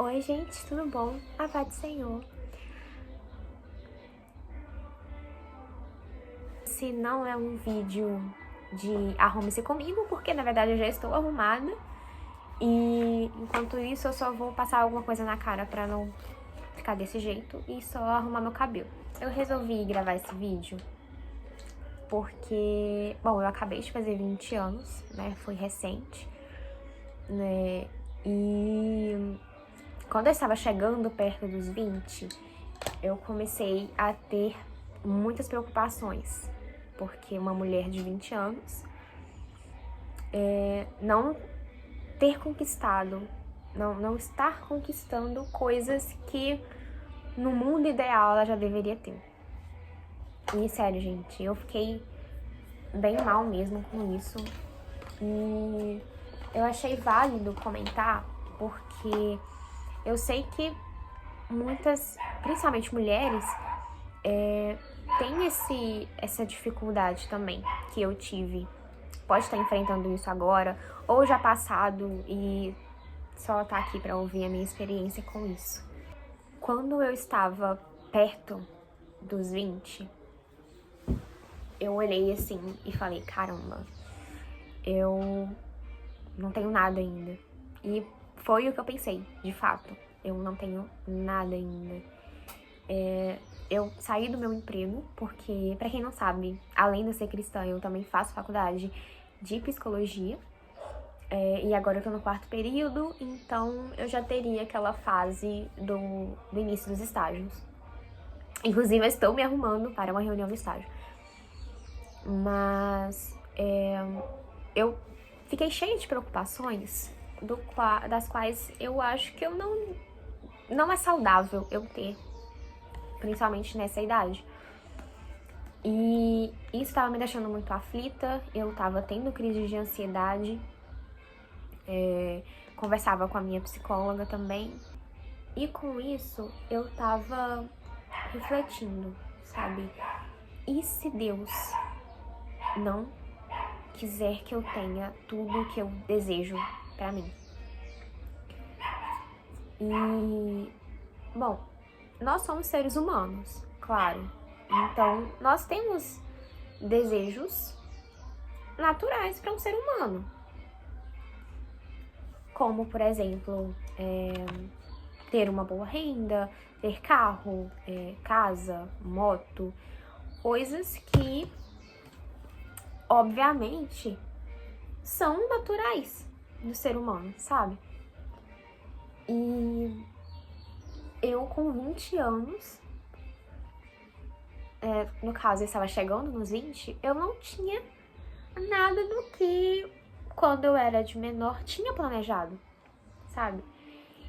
Oi, gente, tudo bom? A paz do Senhor. Esse não é um vídeo de arrume-se comigo, porque na verdade eu já estou arrumada. E enquanto isso eu só vou passar alguma coisa na cara pra não ficar desse jeito e só arrumar meu cabelo. Eu resolvi gravar esse vídeo porque, bom, eu acabei de fazer 20 anos, né? Foi recente, né? E quando eu estava chegando perto dos 20, eu comecei a ter muitas preocupações, porque uma mulher de 20 anos não ter conquistado, não estar conquistando coisas que no mundo ideal ela já deveria ter. E sério, gente, eu fiquei bem mal mesmo com isso. E eu achei válido comentar, porque eu sei que muitas, principalmente mulheres, têm essa dificuldade também que eu tive. Pode estar enfrentando isso agora, ou já passado e só tá aqui pra ouvir a minha experiência com isso. Quando eu estava perto dos 20, eu olhei assim e falei, caramba, eu não tenho nada ainda. E foi o que eu pensei, de fato. Eu não tenho nada ainda. Eu saí do meu emprego porque, pra quem não sabe, além de eu ser cristã, eu também faço faculdade de psicologia. E agora eu tô no 4º período, então eu já teria aquela fase do início dos estágios. Inclusive, eu estou me arrumando para uma reunião do estágio. Mas eu fiquei cheia de preocupações, das quais eu acho que não é saudável eu ter, principalmente nessa idade. E isso estava me deixando muito aflita, eu estava tendo crise de ansiedade, conversava com a minha psicóloga também. E com isso, eu tava refletindo, sabe? E se Deus não quiser que eu tenha tudo que eu desejo pra mim? E, bom, nós somos seres humanos, claro. Então, nós temos desejos naturais para um ser humano. Como, por exemplo, ter uma boa renda, ter carro, casa, moto, coisas que, obviamente, são naturais do ser humano, sabe? E eu, com 20 anos, no caso, eu estava chegando nos 20, eu não tinha nada do que, quando eu era de menor, tinha planejado, sabe?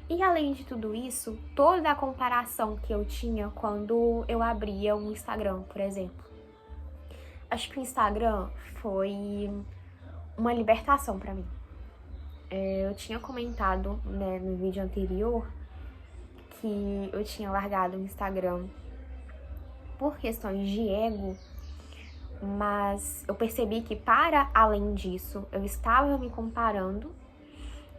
E além de tudo isso, toda a comparação que eu tinha quando eu abria o Instagram, por exemplo. Acho que o Instagram foi uma libertação pra mim. Eu tinha comentado, né, no vídeo anterior que eu tinha largado o Instagram por questões de ego, mas eu percebi que, para além disso, eu estava me comparando.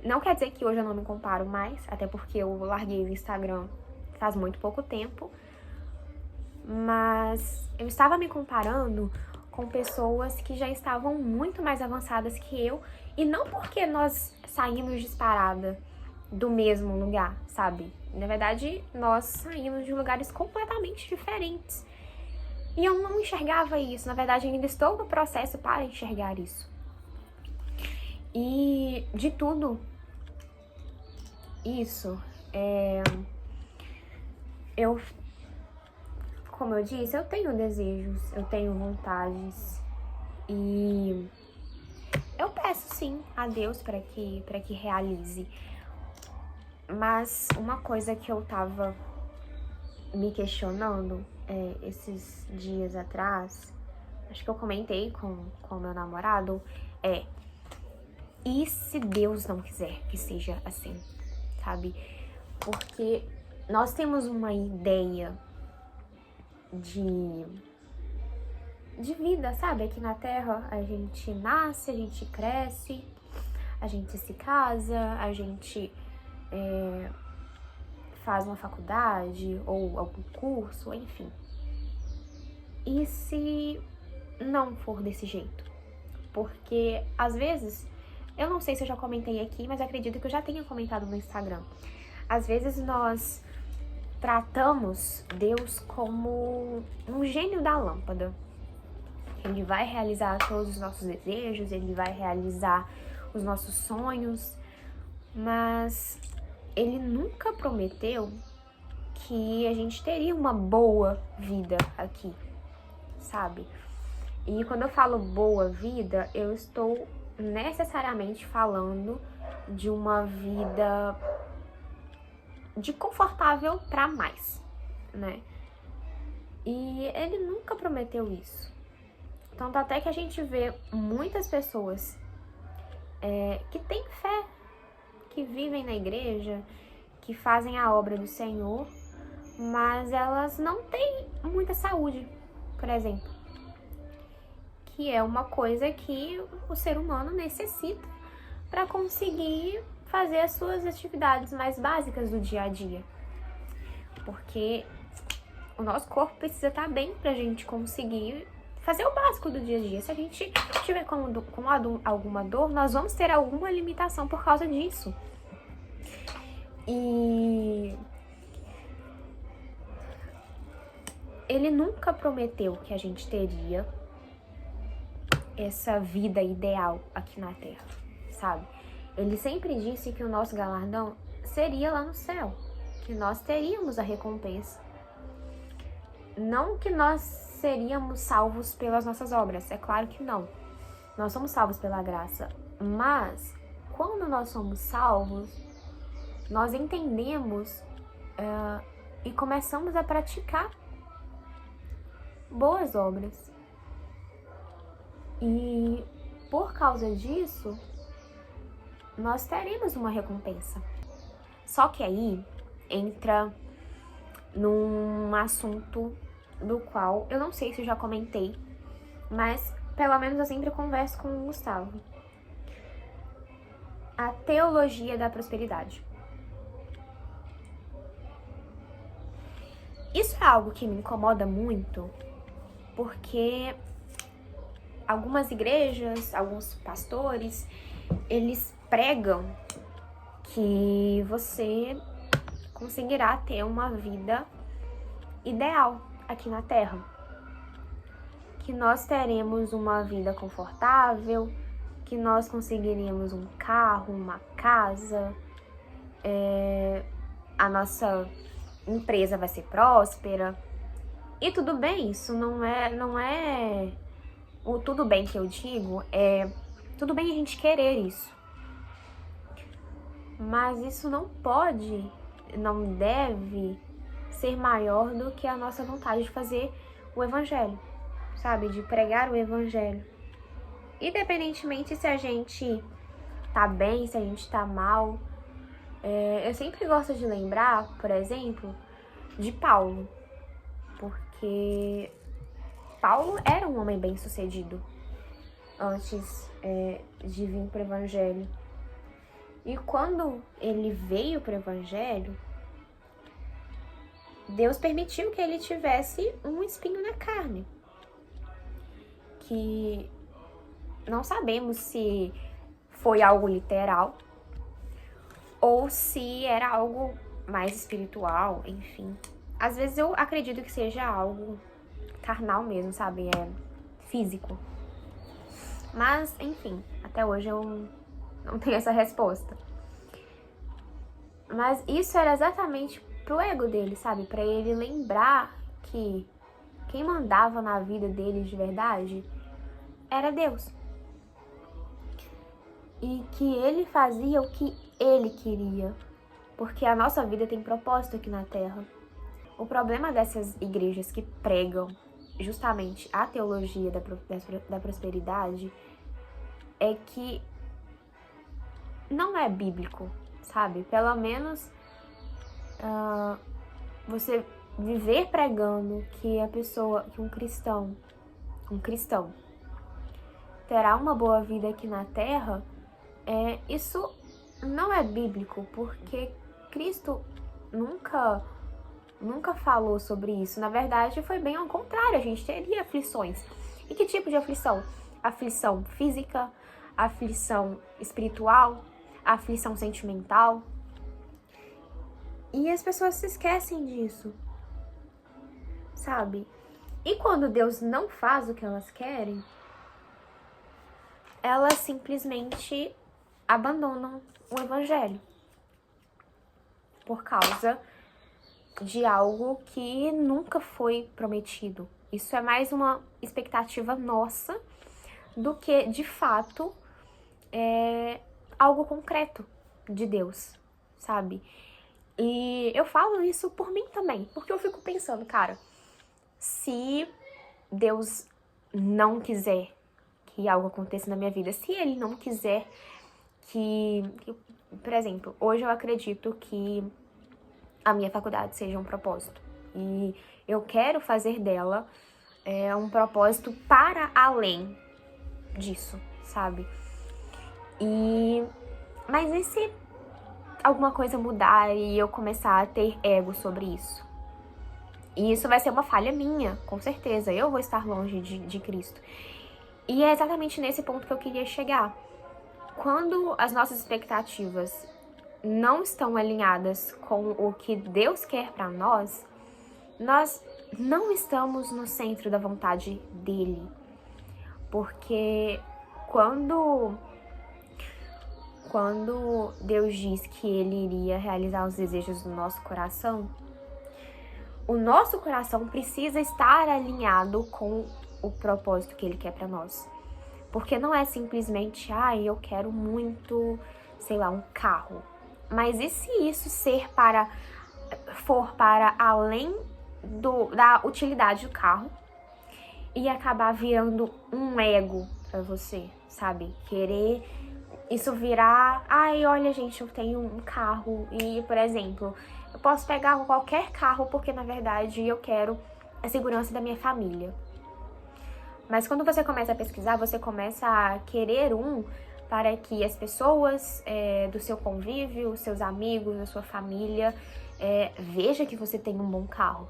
Não quer dizer que hoje eu não me comparo mais, até porque eu larguei o Instagram faz muito pouco tempo, mas eu estava me comparando com pessoas que já estavam muito mais avançadas que eu, e não porque nós saímos disparada do mesmo lugar, sabe? Na verdade, nós saímos de lugares completamente diferentes. E eu não enxergava isso, na verdade ainda estou no processo para enxergar isso. E de tudo isso, como eu disse, eu tenho desejos, eu tenho vontades e eu peço sim a Deus para que realize. Mas uma coisa que eu tava me questionando esses dias atrás, acho que eu comentei com o meu namorado, e se Deus não quiser que seja assim, sabe? Porque nós temos uma ideia de vida, sabe? Aqui na Terra a gente nasce, a gente cresce, a gente se casa, a gente faz uma faculdade ou algum curso, enfim. E se não for desse jeito? Porque, às vezes, eu não sei se eu já comentei aqui, mas acredito que eu já tenha comentado no Instagram. Às vezes nós tratamos Deus como um gênio da lâmpada. Ele vai realizar todos os nossos desejos, ele vai realizar os nossos sonhos, mas ele nunca prometeu que a gente teria uma boa vida aqui, sabe? E quando eu falo boa vida, eu estou necessariamente falando de uma vida de confortável para mais, né? E ele nunca prometeu isso. Tanto até que a gente vê muitas pessoas que têm fé, que vivem na igreja, que fazem a obra do Senhor, mas elas não têm muita saúde, por exemplo. Que é uma coisa que o ser humano necessita para conseguir fazer as suas atividades mais básicas do dia a dia. Porque o nosso corpo precisa estar bem pra gente conseguir fazer o básico do dia a dia. Se a gente tiver com alguma dor, nós vamos ter alguma limitação por causa disso. E ele nunca prometeu que a gente teria essa vida ideal aqui na Terra, sabe? Ele sempre disse que o nosso galardão seria lá no céu, que nós teríamos a recompensa. Não que nós seríamos salvos pelas nossas obras, é claro que não. Nós somos salvos pela graça, mas quando nós somos salvos, nós entendemos e começamos a praticar boas obras. E por causa disso, nós teremos uma recompensa. Só que aí entra num assunto do qual eu não sei se eu já comentei, mas pelo menos eu sempre converso com o Gustavo. A teologia da prosperidade. Isso é algo que me incomoda muito, porque algumas igrejas, alguns pastores, eles pregam que você conseguirá ter uma vida ideal aqui na Terra. Que nós teremos uma vida confortável, que nós conseguiríamos um carro, uma casa, a nossa empresa vai ser próspera. E tudo bem, isso não é o tudo bem que eu digo, tudo bem a gente querer isso. Mas isso não pode, não deve ser maior do que a nossa vontade de fazer o evangelho, sabe? De pregar o evangelho. Independentemente se a gente tá bem, se a gente tá mal. Eu sempre gosto de lembrar, por exemplo, de Paulo. Porque Paulo era um homem bem-sucedido antes de vir para o evangelho. E quando ele veio para o evangelho, Deus permitiu que ele tivesse um espinho na carne. Que não sabemos se foi algo literal ou se era algo mais espiritual, enfim. Às vezes eu acredito que seja algo carnal mesmo, sabe? Físico. Mas, enfim, até hoje eu não tenho essa resposta. Mas isso era exatamente pro ego dele, sabe? Pra ele lembrar que quem mandava na vida dele de verdade era Deus. E que ele fazia o que ele queria. Porque a nossa vida tem propósito aqui na Terra. O problema dessas igrejas que pregam justamente a teologia da prosperidade é que não é bíblico, sabe? Pelo menos você viver pregando que que um cristão terá uma boa vida aqui na Terra, isso não é bíblico, porque Cristo nunca falou sobre isso. Na verdade, foi bem ao contrário, a gente teria aflições. E que tipo de aflição? Aflição física, aflição espiritual, aflição sentimental. E as pessoas se esquecem disso, sabe? E quando Deus não faz o que elas querem, elas simplesmente abandonam o evangelho por causa de algo que nunca foi prometido. Isso é mais uma expectativa nossa do que, de fato, algo concreto de Deus, sabe? E eu falo isso por mim também, porque eu fico pensando, cara, se Deus não quiser que algo aconteça na minha vida, se Ele não quiser que, por exemplo, hoje eu acredito que a minha faculdade seja um propósito. E eu quero fazer dela um propósito para além disso, sabe? Mas e se alguma coisa mudar e eu começar a ter ego sobre isso? E isso vai ser uma falha minha, com certeza. Eu vou estar longe de Cristo. E é exatamente nesse ponto que eu queria chegar. Quando as nossas expectativas não estão alinhadas com o que Deus quer para nós não estamos no centro da vontade dele. Porque quando Deus diz que ele iria realizar os desejos do nosso coração, o nosso coração precisa estar alinhado com o propósito que ele quer para nós. Porque não é simplesmente, eu quero muito, sei lá, um carro. Mas e se isso for para além da utilidade do carro e acabar virando um ego pra você, sabe? Querer isso virar, olha gente, eu tenho um carro e, por exemplo, eu posso pegar qualquer carro porque, na verdade, eu quero a segurança da minha família. Mas quando você começa a pesquisar, você começa a querer para que as pessoas do seu convívio, os seus amigos, a sua família, veja que você tem um bom carro.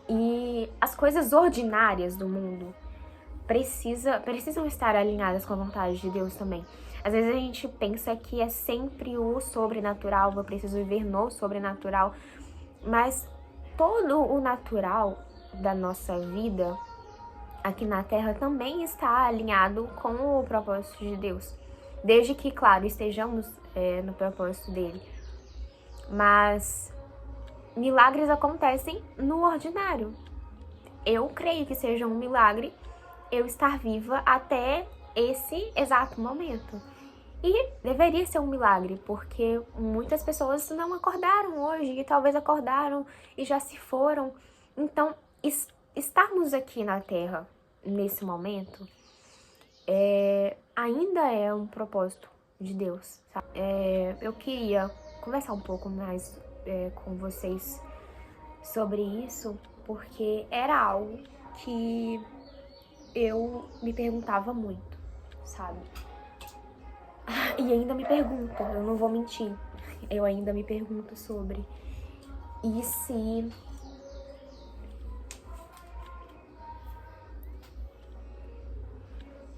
E as coisas ordinárias do mundo precisam estar alinhadas com a vontade de Deus também. Às vezes a gente pensa que é sempre o sobrenatural, eu preciso viver no sobrenatural, mas todo o natural da nossa vida aqui na Terra também está alinhado com o propósito de Deus. Desde que, claro, estejamos no propósito dele. Mas milagres acontecem no ordinário. Eu creio que seja um milagre eu estar viva até esse exato momento. E deveria ser um milagre, porque muitas pessoas não acordaram hoje, e talvez acordaram e já se foram. Então, estarmos aqui na Terra, nesse momento, ainda é um propósito de Deus, sabe? Eu queria conversar um pouco mais com vocês sobre isso, porque era algo que eu me perguntava muito, sabe? E ainda me pergunto, eu não vou mentir, eu ainda me pergunto sobre. E se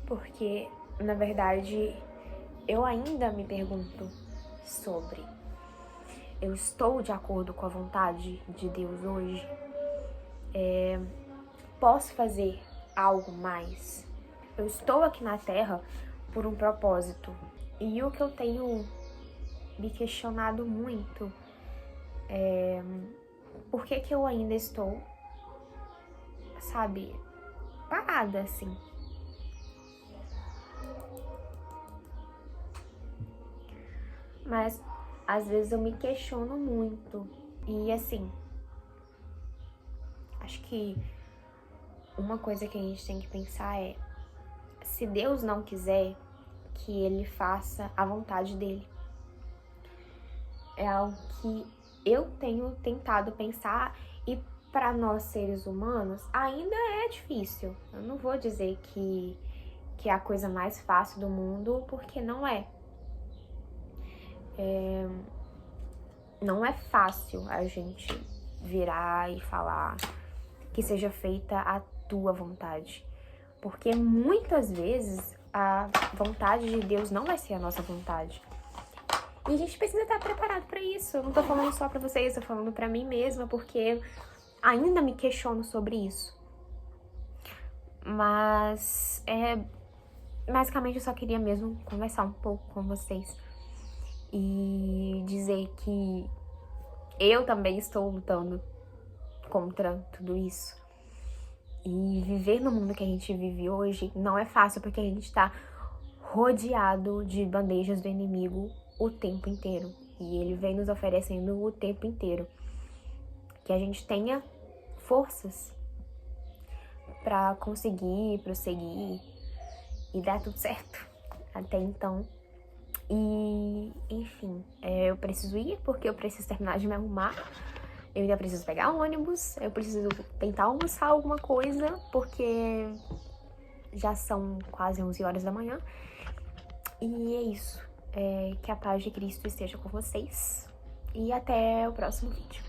porque, na verdade, eu ainda me pergunto sobre. Eu estou de acordo com a vontade de Deus hoje? Posso fazer algo mais? Eu estou aqui na Terra por um propósito. E o que eu tenho me questionado muito é por que eu ainda estou, sabe, parada assim. Mas às vezes eu me questiono muito. E assim, acho que uma coisa que a gente tem que pensar é: se Deus não quiser que ele faça a vontade dele. É algo que eu tenho tentado pensar, e para nós seres humanos ainda é difícil. Eu não vou dizer que é a coisa mais fácil do mundo, porque não é. não é fácil a gente virar e falar que seja feita a tua vontade. Porque muitas vezes a vontade de Deus não vai ser a nossa vontade. E a gente precisa estar preparado para isso. Eu não tô falando só para vocês, tô falando para mim mesma, porque ainda me questiono sobre isso. Mas basicamente eu só queria mesmo conversar um pouco com vocês e dizer que eu também estou lutando contra tudo isso. E viver no mundo que a gente vive hoje não é fácil, porque a gente tá rodeado de bandejas do inimigo o tempo inteiro. E ele vem nos oferecendo o tempo inteiro que a gente tenha forças pra conseguir prosseguir e dar tudo certo até então. E, enfim, eu preciso ir porque eu preciso terminar de me arrumar. Eu ainda preciso pegar ônibus, eu preciso tentar almoçar alguma coisa, porque já são quase 11 horas da manhã. E é isso. Que a paz de Cristo esteja com vocês. E até o próximo vídeo.